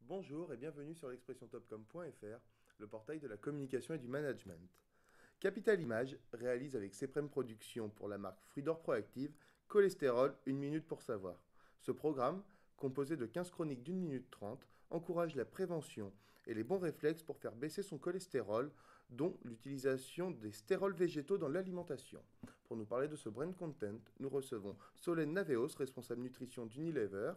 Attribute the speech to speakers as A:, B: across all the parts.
A: Bonjour et bienvenue sur l'expressiontopcom.fr, le portail de la communication et du management. Capital Image réalise avec Ceprem Productions pour la marque Fruit d'Or Proactive Cholestérol, une minute pour savoir. Ce programme, composé de 15 chroniques d'une minute 30, encourage la prévention et les bons réflexes pour faire baisser son cholestérol, dont l'utilisation des stérols végétaux dans l'alimentation. Pour nous parler de ce brain content, nous recevons Solène Naveos, responsable nutrition d'Unilever,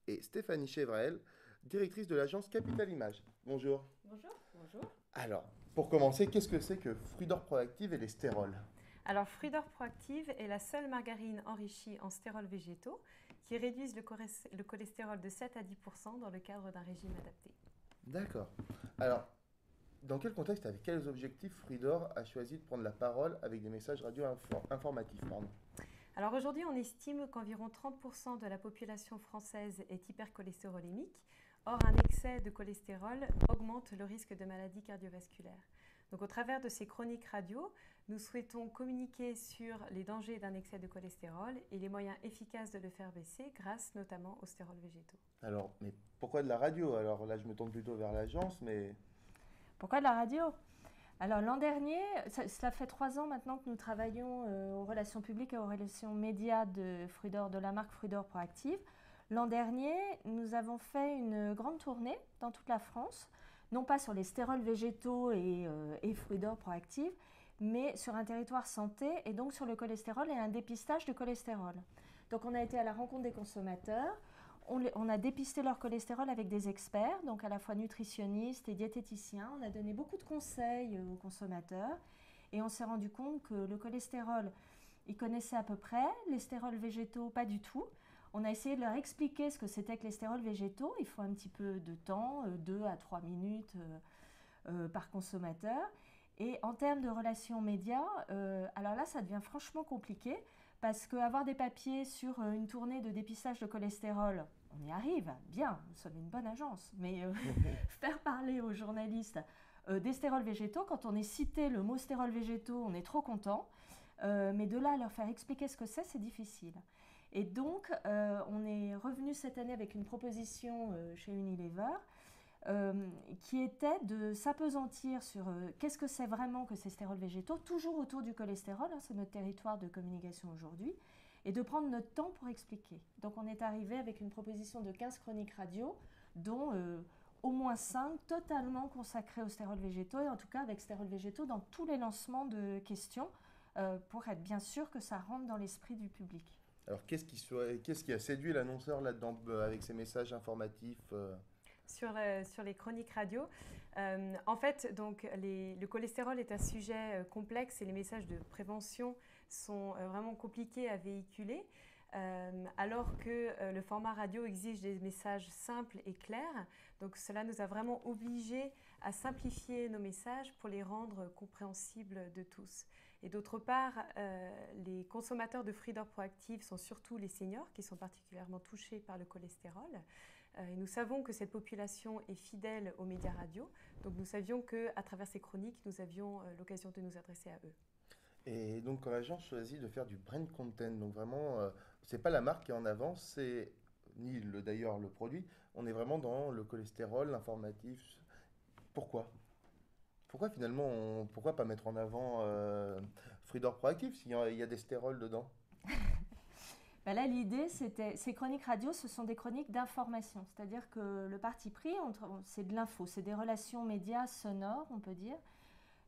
A: et Stéphanie Chevrel, directrice de l'agence Capital Image. Bonjour.
B: Bonjour. Bonjour.
A: Alors, pour commencer, qu'est-ce que c'est que Fruit d'Or Proactive et les stérols?
B: Alors, Fruit d'Or Proactive est la seule margarine enrichie en stérols végétaux qui réduisent le cholestérol de 7 à 10% dans le cadre d'un régime adapté.
A: D'accord. Alors, dans quel contexte, avec quels objectifs Fruit d'Or a choisi de prendre la parole avec des messages radio informatifs, pardon.
B: Alors aujourd'hui, on estime qu'environ 30% de la population française est hypercholestérolémique. Or, un excès de cholestérol augmente le risque de maladies cardiovasculaires. Donc, au travers de ces chroniques radio, nous souhaitons communiquer sur les dangers d'un excès de cholestérol et les moyens efficaces de le faire baisser grâce notamment aux stérols végétaux.
A: Alors, mais pourquoi de la radio? Alors là, je me tourne plutôt vers l'agence, mais...
C: Pourquoi de la radio? Alors l'an dernier, ça fait 3 ans maintenant que nous travaillons aux relations publiques et aux relations médias de Fruit d'Or, de la marque Fruit d'Or Proactive. L'an dernier, nous avons fait une grande tournée dans toute la France, non pas sur les stérols végétaux et Fruit d'Or Proactive, mais sur un territoire santé et donc sur le cholestérol et un dépistage de cholestérol. Donc on a été à la rencontre des consommateurs. On a dépisté leur cholestérol avec des experts, donc à la fois nutritionnistes et diététiciens. On a donné beaucoup de conseils aux consommateurs et on s'est rendu compte que le cholestérol, ils connaissaient à peu près, les stérols végétaux, pas du tout. On a essayé de leur expliquer ce que c'était que les stérols végétaux. Il faut un petit peu de temps, 2 à 3 minutes par consommateur. Et en termes de relations médias, alors là, ça devient franchement compliqué parce qu'avoir des papiers sur une tournée de dépistage de cholestérol, on y arrive, bien, nous sommes une bonne agence, mais faire parler aux journalistes des stérols végétaux, quand on est cité le mot stérols végétaux, on est trop content, mais de là à leur faire expliquer ce que c'est difficile. Et donc, on est revenu cette année avec une proposition chez Unilever, qui était de s'appesantir sur qu'est-ce que c'est vraiment que ces stérols végétaux, toujours autour du cholestérol, c'est notre territoire de communication aujourd'hui, et de prendre notre temps pour expliquer. Donc on est arrivé avec une proposition de 15 chroniques radio, dont au moins 5 totalement consacrées aux stérols végétaux, et en tout cas avec stérols végétaux dans tous les lancements de questions, pour être bien sûr que ça rentre dans l'esprit du public.
A: Alors, qu'est-ce qui a séduit l'annonceur là-dedans, avec ses messages informatifs
B: Sur les chroniques radio. En fait, donc, le cholestérol est un sujet complexe et les messages de prévention sont vraiment compliqués à véhiculer. Alors que le format radio exige des messages simples et clairs. Donc cela nous a vraiment obligés à simplifier nos messages pour les rendre compréhensibles de tous. Et d'autre part, les consommateurs de Fruit d'Or Proactive sont surtout les seniors qui sont particulièrement touchés par le cholestérol. Et nous savons que cette population est fidèle aux médias radio. Donc nous savions qu'à travers ces chroniques, nous avions l'occasion de nous adresser à eux.
A: Et donc, quand l'agence choisit de faire du brand content, donc vraiment, c'est pas la marque qui est en avant, c'est ni d'ailleurs le produit, on est vraiment dans le cholestérol, l'informatif. Pourquoi? Pourquoi finalement, pourquoi pas mettre en avant Fruit d'Or Proactif s'il y a des stérols dedans?
C: Ben là, l'idée, c'était, ces chroniques radio, ce sont des chroniques d'information. C'est-à-dire que le parti pris, c'est de l'info, c'est des relations médias sonores, on peut dire.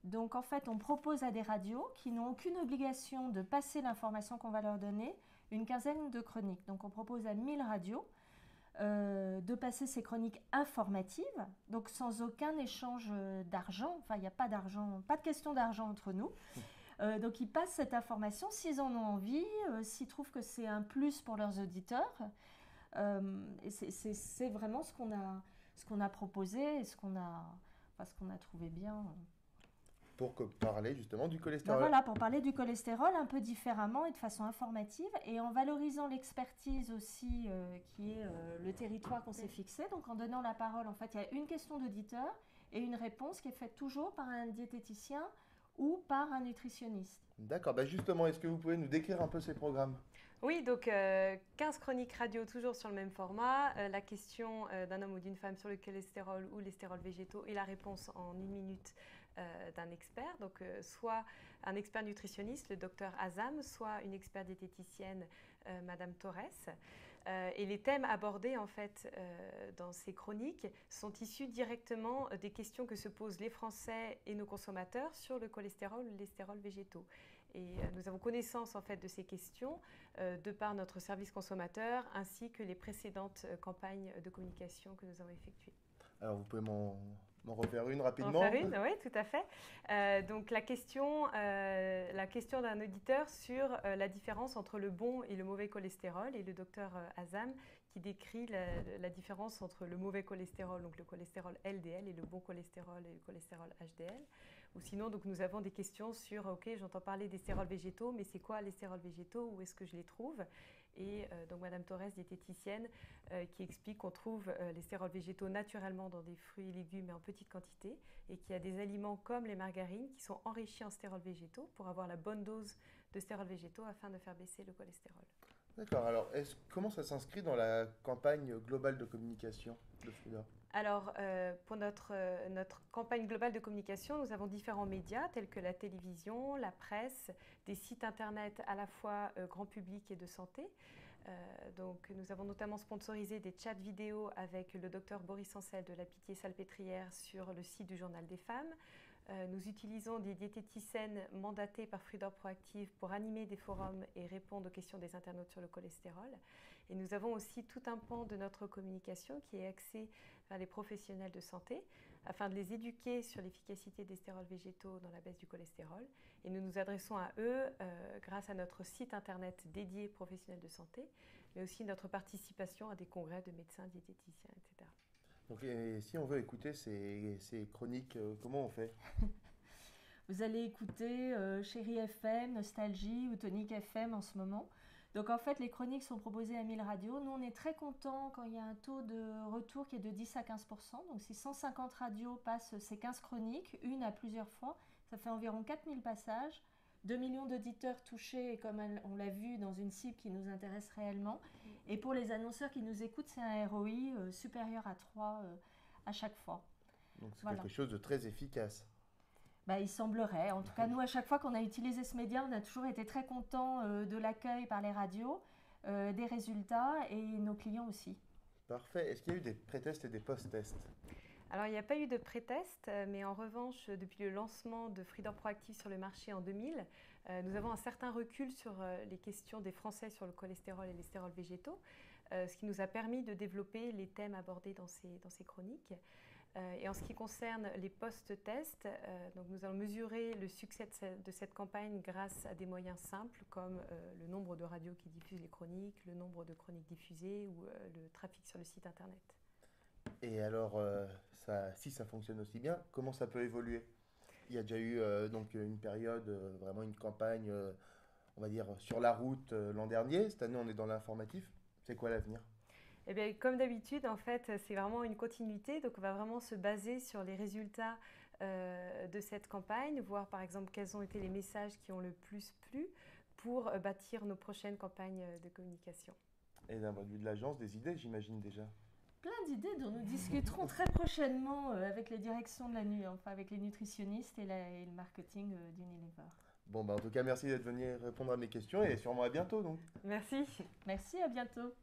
C: Donc en fait, on propose à des radios qui n'ont aucune obligation de passer l'information qu'on va leur donner, une quinzaine de chroniques. Donc on propose à 1000 radios de passer ces chroniques informatives, donc sans aucun échange d'argent. Enfin, il n'y a pas d'argent, pas de question d'argent entre nous. Donc ils passent cette information s'ils en ont envie, s'ils trouvent que c'est un plus pour leurs auditeurs. Et c'est vraiment ce qu'on a proposé et ce qu'on a trouvé bien.
A: Pour parler justement du
C: Ben
A: cholestérol.
C: voilà, pour parler du cholestérol un peu différemment et de façon informative et en valorisant l'expertise aussi qui est le territoire qu'on s'est fixé. Donc en donnant la parole, en fait, il y a une question d'auditeur et une réponse qui est faite toujours par un diététicien ou par un nutritionniste.
A: D'accord, justement, est-ce que vous pouvez nous décrire un peu ces programmes?
B: Oui, donc 15 chroniques radio, toujours sur le même format. La question d'un homme ou d'une femme sur le cholestérol ou les stérols végétaux et la réponse en 1 minute d'un expert. Donc soit un expert nutritionniste, le docteur Azam, soit une expert diététicienne, Madame Torres. Et les thèmes abordés en fait dans ces chroniques sont issus directement des questions que se posent les Français et nos consommateurs sur le cholestérol ou les stérols végétaux. Et nous avons connaissance en fait de ces questions de par notre service consommateur ainsi que les précédentes campagnes de communication que nous avons effectuées.
A: Alors vous pouvez m'en refaire une rapidement?
B: En faire une, oui, tout à fait. Donc la question d'un auditeur sur la différence entre le bon et le mauvais cholestérol, et le docteur Azam qui décrit la différence entre le mauvais cholestérol, donc le cholestérol LDL, et le bon cholestérol et le cholestérol HDL. Ou sinon, donc, nous avons des questions sur, ok, j'entends parler des stérols végétaux, mais c'est quoi les stérols végétaux? Où est-ce que je les trouve? Et donc Madame Torres, diététicienne, qui explique qu'on trouve les stérols végétaux naturellement dans des fruits et légumes, mais en petite quantité, et qu'il y a des aliments comme les margarines qui sont enrichis en stérols végétaux pour avoir la bonne dose de stérols végétaux afin de faire baisser le cholestérol.
A: D'accord, alors comment ça s'inscrit dans la campagne globale de communication de Frida?
B: Alors, pour notre campagne globale de communication, nous avons différents médias tels que la télévision, la presse, des sites internet à la fois grand public et de santé. Donc, nous avons notamment sponsorisé des chats vidéo avec le docteur Boris Ancel de la Pitié-Salpêtrière sur le site du Journal des Femmes. Nous utilisons des diététiciennes mandatées par Frudor Proactive pour animer des forums et répondre aux questions des internautes sur le cholestérol. Et nous avons aussi tout un pan de notre communication qui est axé vers les professionnels de santé afin de les éduquer sur l'efficacité des stérols végétaux dans la baisse du cholestérol. Et nous nous adressons à eux grâce à notre site internet dédié professionnels de santé, mais aussi notre participation à des congrès de médecins, diététiciens, etc.
A: Donc, et si on veut écouter ces chroniques, comment on fait?
C: Vous allez écouter Chérie FM, Nostalgie ou Tonique FM en ce moment. Donc en fait, les chroniques sont proposées à 1000 radios. Nous, on est très contents quand il y a un taux de retour qui est de 10 à 15%. Donc si 150 radios passent ces 15 chroniques, une à plusieurs fois, ça fait environ 4000 passages. 2 millions d'auditeurs touchés, comme on l'a vu, dans une cible qui nous intéresse réellement. Et pour les annonceurs qui nous écoutent, c'est un ROI supérieur à 3 à chaque fois.
A: Donc c'est quelque chose de très efficace.
C: Il semblerait. En tout cas, nous, à chaque fois qu'on a utilisé ce média, on a toujours été très contents de l'accueil par les radios, des résultats, et nos clients aussi.
A: Parfait. Est-ce qu'il y a eu des pré-tests et des post-tests?
B: Alors, il n'y a pas eu de pré-test, mais en revanche, depuis le lancement de Frudor Proactive sur le marché en 2000, nous avons un certain recul sur les questions des Français sur le cholestérol et les stérols végétaux, ce qui nous a permis de développer les thèmes abordés dans ces chroniques. Et en ce qui concerne les post-tests, donc nous allons mesurer le succès de cette campagne grâce à des moyens simples comme le nombre de radios qui diffusent les chroniques, le nombre de chroniques diffusées ou le trafic sur le site internet.
A: Et alors, si ça fonctionne aussi bien, comment ça peut évoluer? Il y a déjà eu donc une période, vraiment une campagne, on va dire, sur la route l'an dernier. Cette année, on est dans l'informatif. C'est quoi l'avenir?
B: Eh bien, comme d'habitude, en fait, c'est vraiment une continuité. Donc, on va vraiment se baser sur les résultats de cette campagne, voir par exemple quels ont été les messages qui ont le plus plu pour bâtir nos prochaines campagnes de communication.
A: Et d'un point de vue de l'agence, des idées, j'imagine déjà.
C: Plein d'idées dont nous discuterons très prochainement avec les directions de la NU, enfin avec les nutritionnistes et le marketing d'Unilever.
A: Bon, en tout cas, merci d'être venu répondre à mes questions et sûrement à bientôt donc.
B: Merci.
C: Merci, à bientôt.